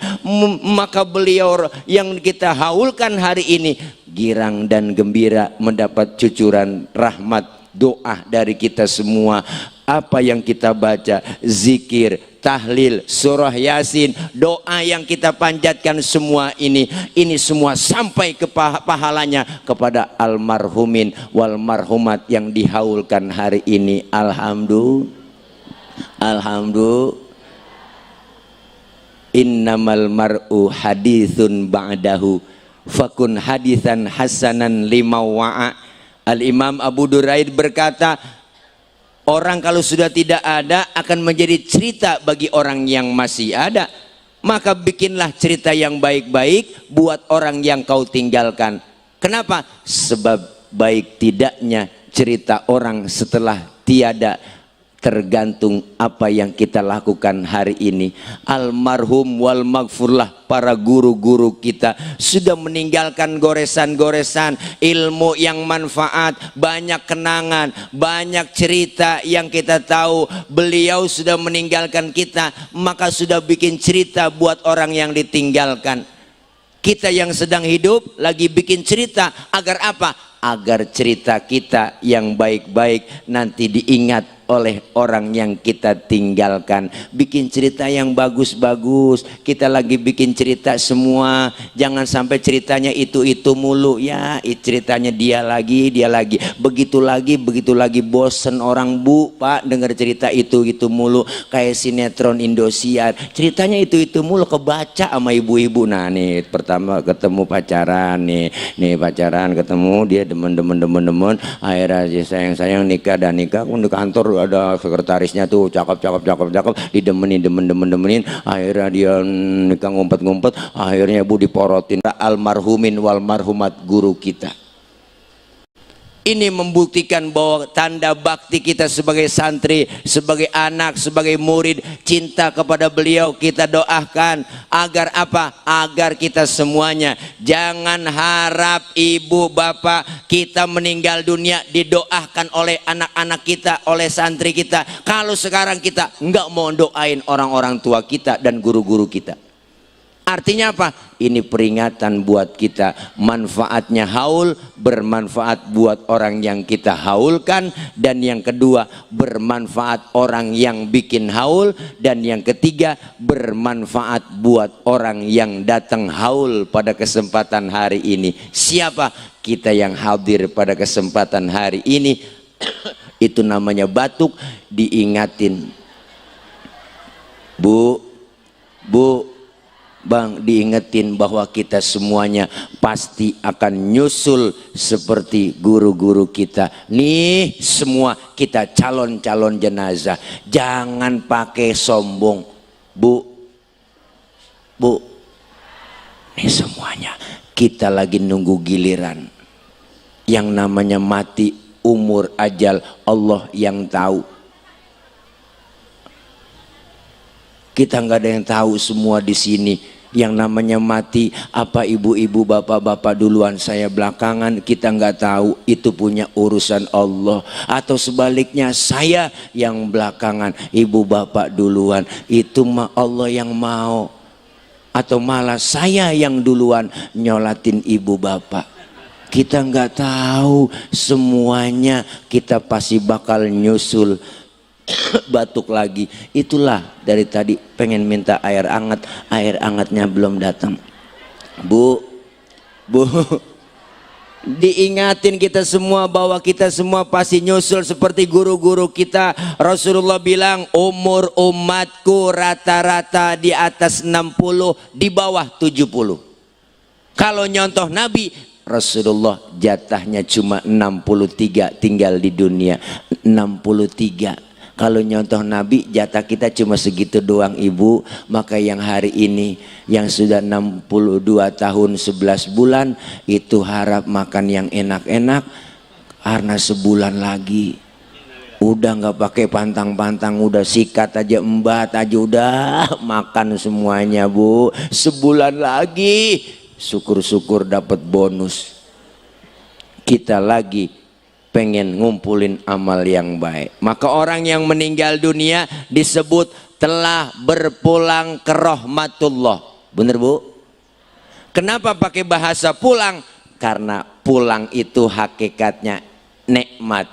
S1: Maka beliau yang kita haulkan hari ini girang dan gembira mendapat cucuran rahmat doa dari kita semua. Apa yang kita baca, zikir, tahlil, surah yasin, doa yang kita panjatkan semua ini semua sampai ke pahalanya kepada almarhumin wal marhumat yang dihaulkan hari ini. Alhamdulillah. Alhamdulillah. Innamal mar'u hadithun ba'dahu fakun hadithan hasanan lima wa'a. Al-Imam Abu Duraid berkata, orang kalau sudah tidak ada akan menjadi cerita bagi orang yang masih ada. Maka bikinlah cerita yang baik-baik buat orang yang kau tinggalkan. Kenapa? Sebab baik tidaknya cerita orang setelah tiada,
S2: tergantung apa yang kita lakukan hari ini. Almarhum wal maghfurlah, para guru-guru kita sudah meninggalkan goresan-goresan ilmu yang manfaat, banyak kenangan, banyak cerita yang kita tahu. Beliau sudah meninggalkan kita, maka sudah bikin cerita buat orang yang ditinggalkan. Kita yang sedang hidup lagi bikin cerita agar apa? Agar cerita kita yang baik-baik nanti diingat oleh orang yang kita tinggalkan. Bikin cerita yang bagus-bagus. Kita lagi bikin cerita semua. Jangan sampai ceritanya itu mulu. Ya, ceritanya dia lagi. Begitu lagi. Bosen orang, Bu, Pak, dengar cerita itu mulu. Kayak sinetron Indosiar. Ceritanya itu mulu, kebaca sama ibu-ibu. Nah nih, pertama ketemu pacaran nih. Nih pacaran ketemu, dia demen. Akhirnya sayang nikah di kantor ada sekretarisnya tuh cakep, didemenin. Akhirnya dia nikah ngumpet, akhirnya Bu diporotin. Almarhumin wal marhumat guru kita. Ini membuktikan bahwa tanda bakti kita sebagai santri, sebagai anak, sebagai murid, cinta kepada beliau. Kita doakan agar apa? Agar kita semuanya jangan harap ibu bapak kita meninggal dunia didoakan oleh anak-anak kita, oleh santri kita. Kalau sekarang kita nggak mau doain orang-orang tua kita dan guru-guru kita. Artinya apa? Ini peringatan buat kita. Manfaatnya haul, bermanfaat buat orang yang kita haulkan. Dan yang kedua, bermanfaat orang yang bikin haul. Dan yang ketiga, bermanfaat buat orang yang datang haul pada kesempatan hari ini. Siapa? Kita yang hadir pada kesempatan hari ini. Itu namanya batuk, diingatin. Bu, Bang, diingetin bahwa kita semuanya pasti akan nyusul seperti guru-guru kita. Nih semua kita calon-calon jenazah. Jangan pakai sombong. Bu, nih semuanya kita lagi nunggu giliran. Yang namanya mati, umur, ajal, Allah yang tahu. Kita nggak ada yang tahu semua di sini. Yang namanya mati, apa ibu-ibu bapak-bapak duluan, saya belakangan, kita nggak tahu. Itu punya urusan Allah. Atau sebaliknya, saya yang belakangan, ibu bapak duluan, itu mah Allah yang mau. Atau malah saya yang duluan nyolatin ibu bapak. Kita nggak tahu semuanya. Kita pasti bakal nyusul. Batuk lagi. Itulah dari tadi pengen minta air hangat, air hangatnya belum datang. Bu, diingatin kita semua bahwa kita semua pasti nyusul seperti guru-guru kita. Rasulullah bilang umur umatku rata-rata di atas 60, di bawah 70. Kalau nyontoh Nabi, Rasulullah jatahnya cuma 63 tinggal di dunia. 63. Kalau nyontoh Nabi, jatah kita cuma segitu doang, ibu. Maka yang hari ini, yang sudah 62 tahun 11 bulan, itu harap makan yang enak-enak. Karena sebulan lagi udah nggak pakai pantang-pantang, udah sikat aja, embat aja, udah makan semuanya, Bu. Sebulan lagi, syukur-syukur dapat bonus. Kita lagi pengen ngumpulin amal yang baik. Maka orang yang meninggal dunia disebut telah berpulang ke rahmatullah. Bener, Bu? Kenapa pakai bahasa pulang? Karena pulang itu hakikatnya nikmat.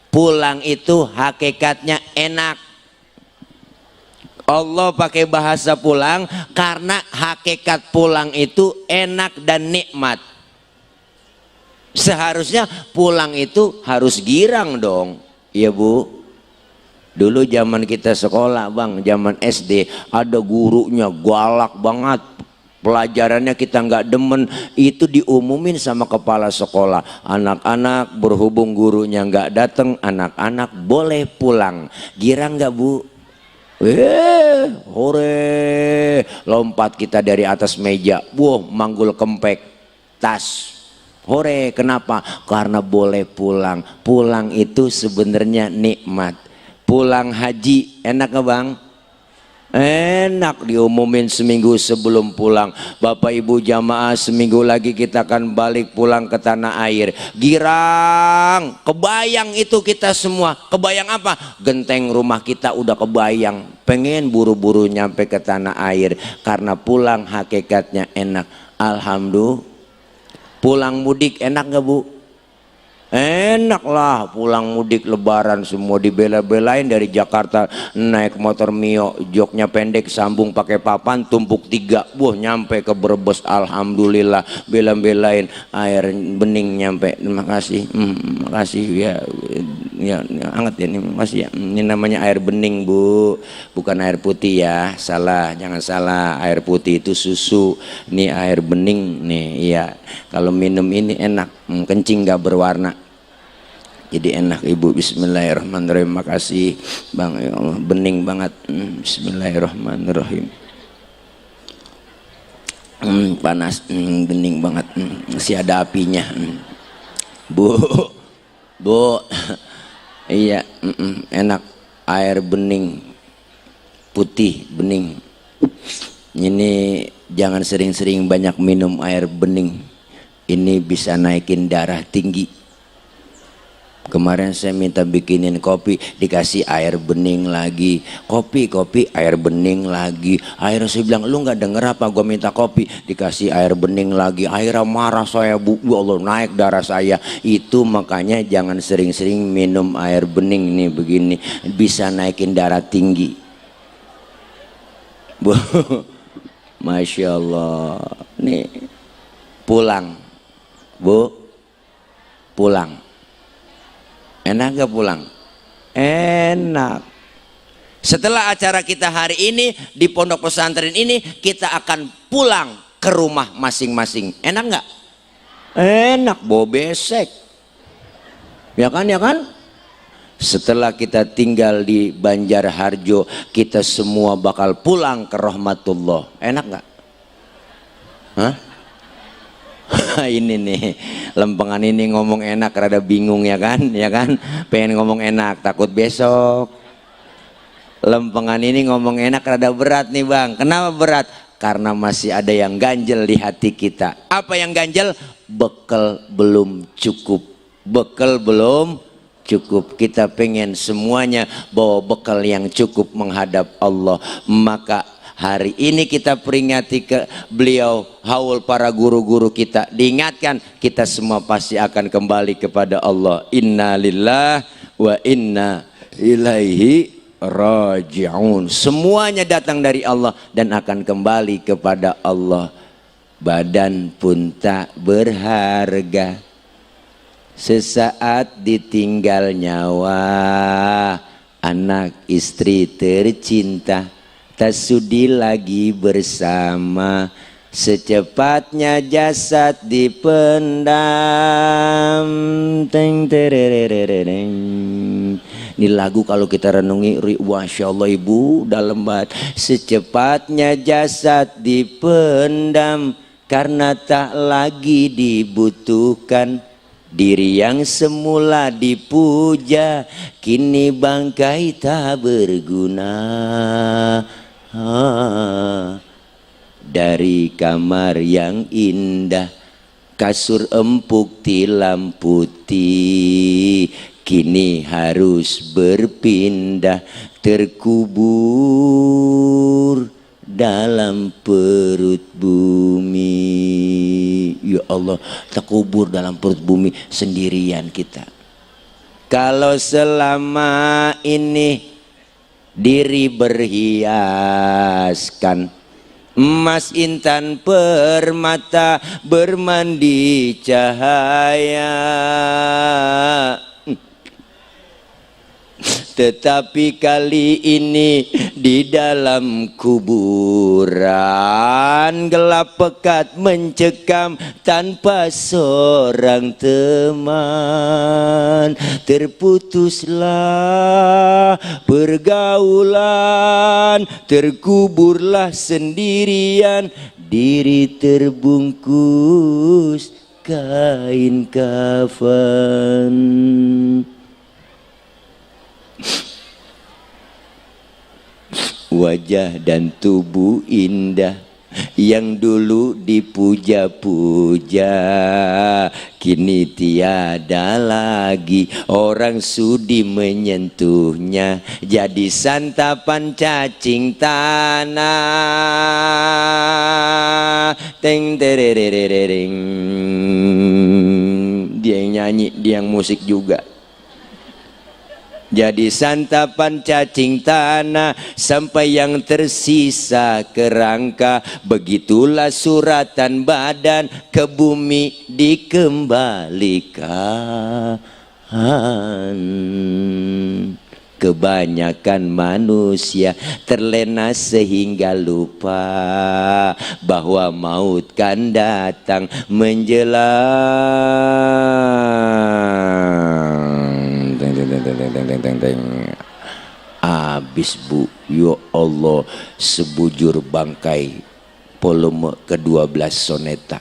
S2: Pulang itu hakikatnya enak. Allah pakai bahasa pulang karena hakikat pulang itu enak dan nikmat. Seharusnya pulang itu harus girang dong. Iya, Bu. Dulu zaman kita sekolah, Bang, zaman SD, ada gurunya galak banget. Pelajarannya kita nggak demen, itu diumumin sama kepala sekolah. Anak-anak berhubung gurunya nggak datang, anak-anak boleh pulang. Girang nggak, Bu? Hore, lompat kita dari atas meja, manggul kempek, tas. Hore, kenapa? Karena boleh pulang. Pulang itu sebenarnya nikmat. pulang haji enak nggak bang? Enak, diumumin seminggu sebelum pulang. Bapak ibu jamaah, seminggu lagi kita akan balik pulang ke tanah air. Girang, kebayang itu kita semua. Kebayang apa? Genteng rumah kita udah kebayang. Pengen buru-buru nyampe ke tanah air karena pulang hakikatnya enak. Alhamdulillah. Pulang mudik enak gak bu? Enak lah, pulang mudik lebaran semua dibela-belain dari Jakarta naik motor Mio, joknya pendek sambung pakai papan tumpuk 3, nyampe ke Brebes. Alhamdulillah, bela-belain air bening nyampe. Terima kasih, makasih ya, hangat ya, ini makasih ya. Ini namanya air bening bu, bukan air putih ya, salah, jangan salah. Air putih itu susu, ini air bening nih, iya. Kalau minum ini enak, kencing gak berwarna. Jadi enak ibu. Bismillahirrahmanirrahim. Makasih bang, ya Allah, bening banget. Bismillahirrahmanirrahim. Panas, bening banget. Masih ada apinya. Bu, iya, enak. Air bening, putih bening. Ini jangan sering-sering banyak minum air bening. Ini bisa naikin darah tinggi. Kemarin saya minta bikinin kopi, dikasih air bening lagi. Kopi, air bening lagi. Akhirnya saya bilang, lu gak denger apa gue minta kopi? Dikasih air bening lagi. Akhirnya marah saya, bu, ya Allah, naik darah saya. Itu makanya jangan sering-sering minum air bening nih begini. Bisa naikin darah tinggi. Bu, Masya Allah. Nih, pulang. Bu, pulang. Enak gak pulang? Enak. Setelah acara kita hari ini di pondok pesantren ini, kita akan pulang ke rumah masing-masing. Enak gak? Enak, bawa besek. Ya kan, ya kan? Setelah kita tinggal di Banjarharjo, kita semua bakal pulang ke rahmatullah. Enak gak? Hah? Ini nih lempengan ini ngomong enak rada bingung ya kan, pengen ngomong enak takut besok. Lempengan ini ngomong enak rada berat nih bang. Kenapa berat? Karena masih ada yang ganjel di hati kita. Apa yang ganjel? Bekal belum cukup. Bekal belum cukup. Kita pengen semuanya bawa bekal yang cukup menghadap Allah. Maka hari ini kita peringati ke beliau, haul para guru-guru kita. Diingatkan, kita semua pasti akan kembali kepada Allah. Inna lillah wa inna ilaihi raji'un. Semuanya datang dari Allah dan akan kembali kepada Allah. Badan pun tak berharga, sesaat ditinggal nyawa. Anak istri tercinta tak sudi lagi bersama, secepatnya jasad dipendam. Teng terererereng. Ini lagu kalau kita renungi, Masya Allah ibu, dalam banget. Secepatnya jasad dipendam karena tak lagi dibutuhkan. Diri yang semula dipuja kini bangkai tak berguna. Dari kamar yang indah, kasur empuk tilam putih, kini harus berpindah, terkubur dalam perut bumi. Ya Allah, terkubur dalam perut bumi sendirian kita. Kalau selama ini diri berhiaskan, emas intan permata bermandi cahaya, tetapi kali ini di dalam kuburan gelap pekat mencekam tanpa seorang teman. Terputuslah pergaulan, terkuburlah sendirian, diri terbungkus kain kafan. wajah dan tubuh indah yang dulu dipuja-puja, kini tiada lagi orang sudi menyentuhnya, jadi santapan cacing tanah. Teng terererering. Dia yang nyanyi, dia yang musik juga. Jadi santapan cacing tanah sampai yang tersisa kerangka, begitulah suratan badan ke bumi dikembalikan. Kebanyakan manusia terlena sehingga lupa bahwa maut kan datang menjelang. Habis bu, ya Allah, sebujur bangkai volume ke-12 soneta.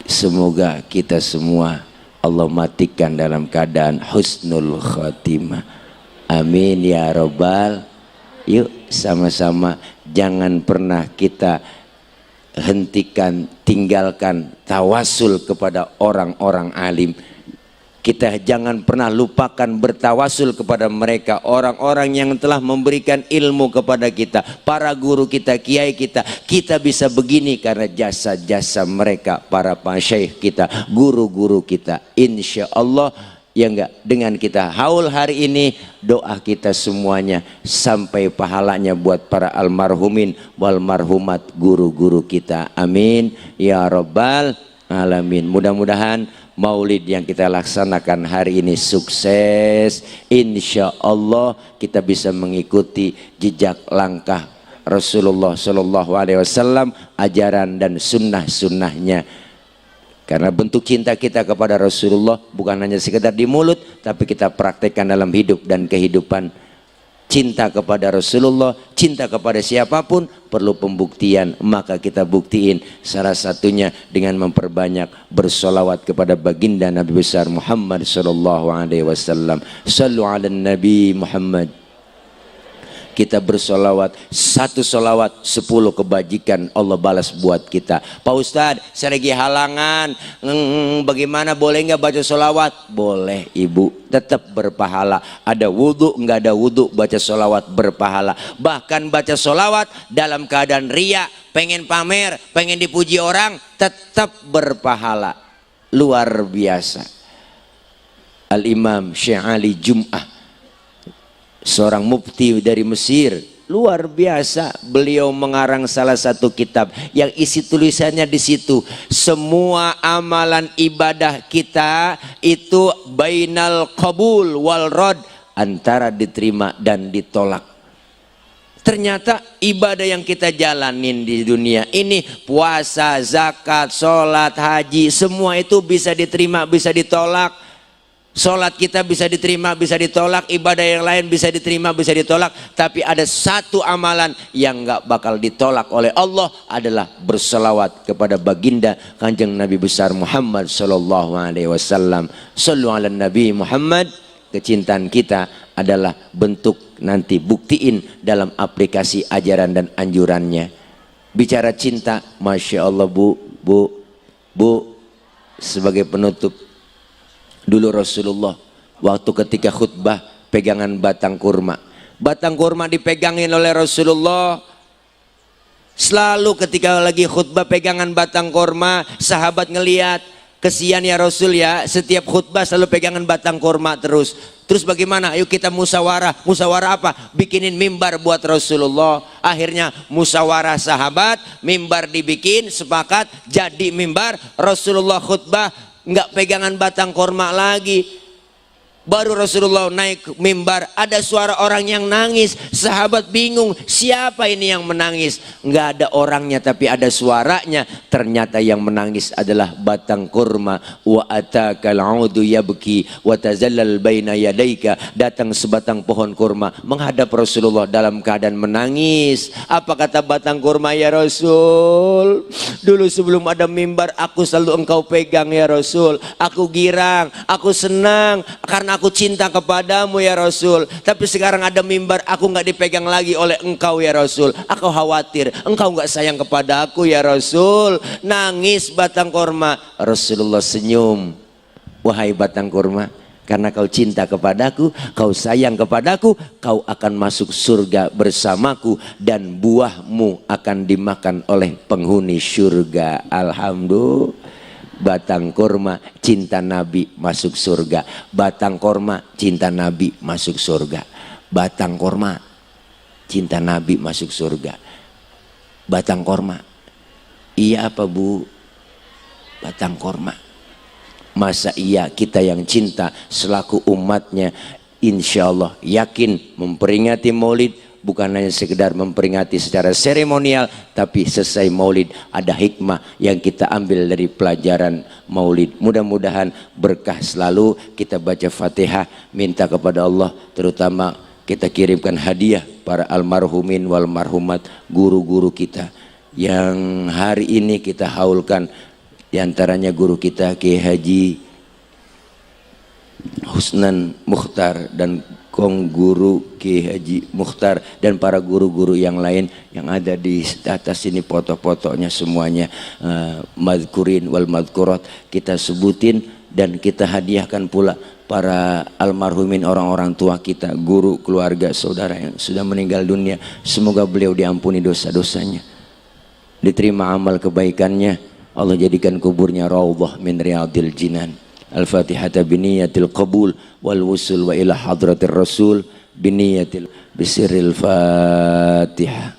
S2: Semoga kita semua Allah matikan dalam keadaan husnul khatimah. Amin ya robbal. Yuk sama-sama, jangan pernah kita hentikan, tinggalkan tawasul kepada orang-orang alim. Kita jangan pernah lupakan bertawasul kepada mereka, orang-orang yang telah memberikan ilmu kepada kita, para guru kita, kiai kita. Kita bisa begini karena jasa-jasa mereka, para pasyaikh kita, guru-guru kita. Insya Allah ya enggak, dengan kita haul hari ini, doa kita semuanya sampai pahalanya buat para almarhumin wal marhumat guru-guru kita. Amin ya rabbal alamin. Mudah-mudahan maulid yang kita laksanakan hari ini sukses. Insya Allah kita bisa mengikuti jejak langkah Rasulullah Shallallahu Alaihi Wasallam, ajaran dan sunnah-sunnahnya. Karena bentuk cinta kita kepada Rasulullah bukan hanya sekedar di mulut, tapi kita praktekkan dalam hidup dan kehidupan. Cinta kepada Rasulullah, cinta kepada siapapun perlu pembuktian, maka kita buktiin salah satunya dengan memperbanyak bersolawat kepada baginda Nabi besar Muhammad Sallallahu Alaihi Wasallam. Sallu ala Nabi Muhammad. Kita bersolawat, 1 solawat 10 kebajikan Allah balas buat kita. Pak Ustadz, saya lagi halangan, bagaimana, boleh nggak baca solawat? Boleh ibu, tetap berpahala. Ada wudhu nggak ada wudhu, baca solawat berpahala. Bahkan baca solawat dalam keadaan ria, pengen pamer, pengen dipuji orang, tetap berpahala. Luar biasa. Al-Imam Syekh Ali Jum'ah, seorang mufti dari Mesir, luar biasa. Beliau mengarang salah satu kitab yang isi tulisannya di situ, semua amalan ibadah kita itu bainal qabul wal rad, antara diterima dan ditolak. Ternyata ibadah yang kita jalanin di dunia ini, puasa, zakat, sholat, haji, semua itu bisa diterima, bisa ditolak. Sholat kita bisa diterima, bisa ditolak. Ibadah yang lain bisa diterima, bisa ditolak. Tapi ada satu amalan yang gak bakal ditolak oleh Allah, adalah berselawat kepada baginda Kanjeng Nabi besar Muhammad Sallallahu Alaihi Wasallam. Sallu ala Nabi Muhammad. Kecintaan kita adalah bentuk, nanti buktiin dalam aplikasi ajaran dan anjurannya. Bicara cinta, Masya Allah bu, sebagai penutup, dulu Rasulullah waktu ketika khutbah pegangan batang kurma. Batang kurma dipegangin oleh Rasulullah. Selalu ketika lagi khutbah pegangan batang kurma, sahabat ngelihat, kesian ya Rasul ya, setiap khutbah selalu pegangan batang kurma terus. Terus bagaimana? Ayo kita musyawarah. Musyawarah apa? Bikinin mimbar buat Rasulullah. Akhirnya musyawarah sahabat, mimbar dibikin, sepakat jadi mimbar. Rasulullah khutbah nggak pegangan batang korma lagi.
S1: Baru Rasulullah naik mimbar, ada suara orang yang nangis. Sahabat bingung, siapa ini yang menangis? Nggak ada orangnya tapi ada suaranya. Ternyata yang menangis adalah batang kurma. Wa atakal 'udu yabki wa tazallal baina yadaika. Datang sebatang pohon kurma menghadap Rasulullah dalam keadaan menangis. Apa kata batang kurma? Ya Rasul, dulu sebelum ada mimbar aku selalu engkau pegang ya Rasul. Aku girang, aku senang karena aku cinta kepadamu ya Rasul. Tapi sekarang ada mimbar, aku nggak dipegang lagi oleh engkau ya Rasul. Aku khawatir engkau nggak sayang kepada aku ya Rasul. Nangis batang kurma. Rasulullah senyum. Wahai batang kurma, karena kau cinta kepadaku, kau sayang kepadaku, kau akan masuk surga bersamaku dan buahmu akan dimakan oleh penghuni surga. Alhamdulillah. Batang kurma cinta Nabi masuk surga. Batang kurma cinta Nabi masuk surga. Batang kurma cinta Nabi masuk surga. Batang kurma. Iya apa Bu? Batang kurma. Masa iya kita yang cinta selaku umatnya, insya Allah yakin memperingati maulid bukan hanya sekedar memperingati secara seremonial, tapi selesai maulid ada hikmah yang kita ambil dari pelajaran maulid. Mudah-mudahan berkah selalu. Kita baca Fatihah, minta kepada Allah, terutama kita kirimkan hadiah para almarhumin wal marhumat, guru-guru kita yang hari ini kita haulkan. Di antaranya guru kita Kiai Haji Husnan Mukhtar dan Kong Guru Kiai Haji Mukhtar dan para guru-guru yang lain yang ada di atas ini, foto-fotonya semuanya, madkurin wal madkurat kita sebutin dan kita hadiahkan pula para almarhumin, orang-orang tua kita, guru, keluarga, saudara yang sudah meninggal dunia. Semoga beliau diampuni dosa-dosanya, diterima amal kebaikannya, Allah jadikan kuburnya raudhah min riyadil jinan. Al-Fatihata biniyatil qabul wal wusul wa ila hadratir rasul biniyatil bisiril Fatihah.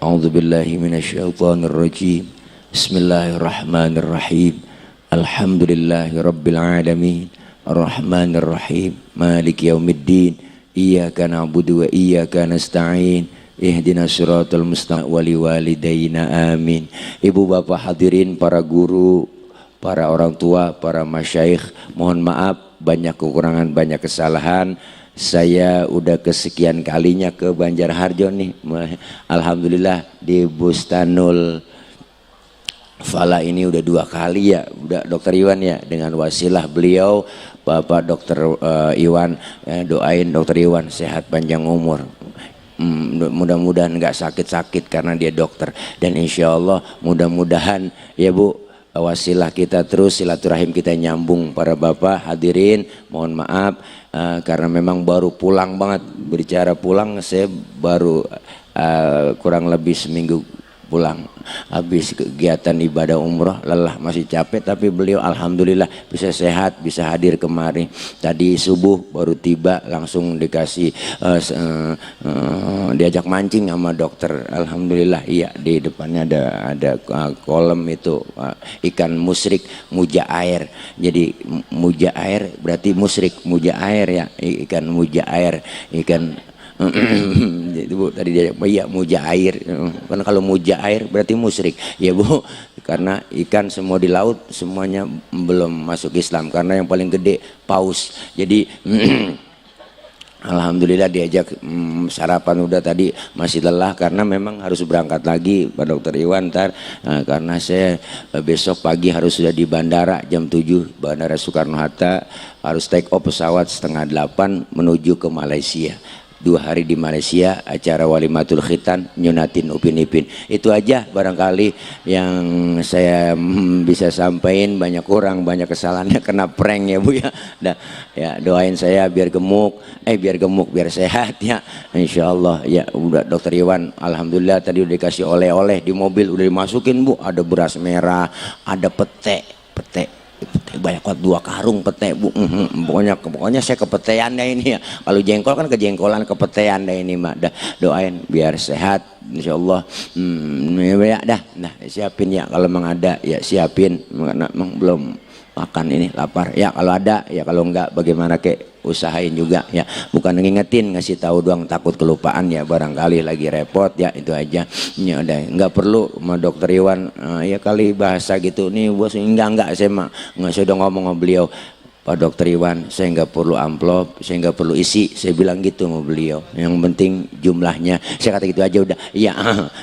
S1: A'udzu billahi minasyaitonir rajim. Bismillahirrahmanirrahim. Alhamdulillahi rabbil alamin. Arrahmanir rahim. Maliki yaumiddin. Iyyaka na'budu wa iyyaka nasta'in. Ihdinas siratal mustaqim wa liwalidayna amin. Ibu bapak hadirin, para guru, para orang tua, para masyayikh, mohon maaf banyak kekurangan, banyak kesalahan. Saya udah kesekian kalinya ke Banjarharjo nih. Alhamdulillah di Bustanul Fala ini udah 2 kali ya, udah Dokter Iwan ya, dengan wasilah beliau Bapak Dokter Iwan, doain Dokter Iwan sehat panjang umur. Mudah-mudahan nggak sakit-sakit karena dia dokter, dan insya Allah mudah-mudahan ya Bu, wasilah kita terus, silaturahim kita nyambung. Para bapak hadirin mohon maaf karena memang baru pulang banget. Berbicara pulang, saya baru kurang lebih seminggu pulang habis kegiatan ibadah umroh, lelah masih capek, tapi beliau alhamdulillah bisa sehat, bisa hadir kemari. Tadi subuh baru tiba, langsung dikasih diajak mancing sama dokter. Alhamdulillah, iya, di depannya ada kolam itu ikan musrik muja air. Jadi muja air berarti musrik, muja air ya, ikan muja air, ikan itu Bu tadi dia, iya muja air, karena kalau muja air berarti musyrik ya Bu, karena ikan semua di laut semuanya belum masuk Islam, karena yang paling gede paus. Jadi alhamdulillah diajak sarapan udah, tadi masih lelah karena memang harus berangkat lagi Pak Dokter Iwan ntar, karena saya besok pagi harus sudah di bandara jam 7, Bandara Soekarno-Hatta, harus take off pesawat setengah 8 menuju ke Malaysia. 2 hari di Malaysia, acara walimatul khitan, nyunatin Upin Ipin. Itu aja barangkali yang saya bisa sampaikan. Banyak kurang, banyak kesalahannya, kena prank ya Bu ya. Ya doain saya biar gemuk, biar sehat ya, insya Allah ya. Udah Dokter Iwan alhamdulillah tadi udah dikasih oleh-oleh di mobil, udah dimasukin Bu, ada beras merah, ada pete banyak banget, 2 karung pete Bu. Pokoknya saya kepetean deh ini ya. Kalau jengkol kan kejengkolan, kepetean deh ini Mak. Doain biar sehat insyaallah. Ya dah, siapin ya kalau memang ada ya, siapin. Memang belum makan ini, lapar ya, kalau ada ya, kalau enggak bagaimana kek usahain juga ya, bukan ngingetin ngasih tahu doang, takut kelupaan ya, barangkali lagi repot ya, itu aja ya. Udah nggak perlu sama dokter Iwan ya kali bahasa gitu nih bos, enggak saya mah nggak, sudah ngomong sama beliau, Pak Dokter Iwan, saya nggak perlu amplop, saya nggak perlu isi, saya bilang gitu sama beliau. Yang penting jumlahnya, saya kata gitu aja udah. Iya,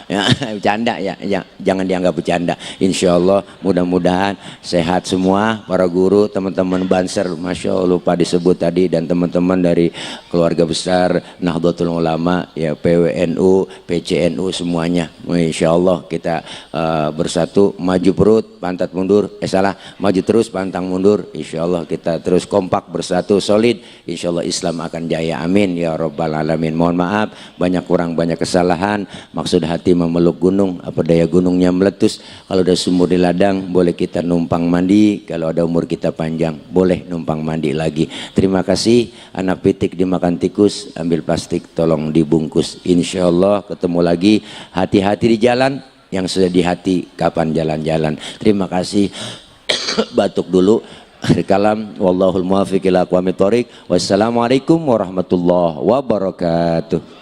S1: ya, bercanda ya, ya, jangan dianggap bercanda. Insya Allah mudah-mudahan sehat semua para guru, teman-teman Banser, masya Allah lupa disebut tadi, dan teman-teman dari keluarga besar Nahdlatul Ulama, ya PWNU, PCNU semuanya. Insya Allah kita bersatu, maju perut, pantat mundur, maju terus, pantang mundur. Insya Allah kita terus kompak bersatu solid, insya Allah Islam akan jaya, amin ya rabbal alamin. Mohon maaf banyak kurang, banyak kesalahan, maksud hati memeluk gunung, apa daya gunungnya meletus. Kalau ada sumur di ladang boleh kita numpang mandi, kalau ada umur kita panjang boleh numpang mandi lagi. Terima kasih. Anak pitik dimakan tikus, ambil plastik tolong dibungkus. Insya Allah ketemu lagi. Hati-hati di jalan, yang sudah di hati kapan jalan-jalan. Terima kasih. Batuk dulu. Kalam, wallahul muwaffiq ila aqwamit thoriq. Wassalamualaikum warahmatullahi wabarakatuh.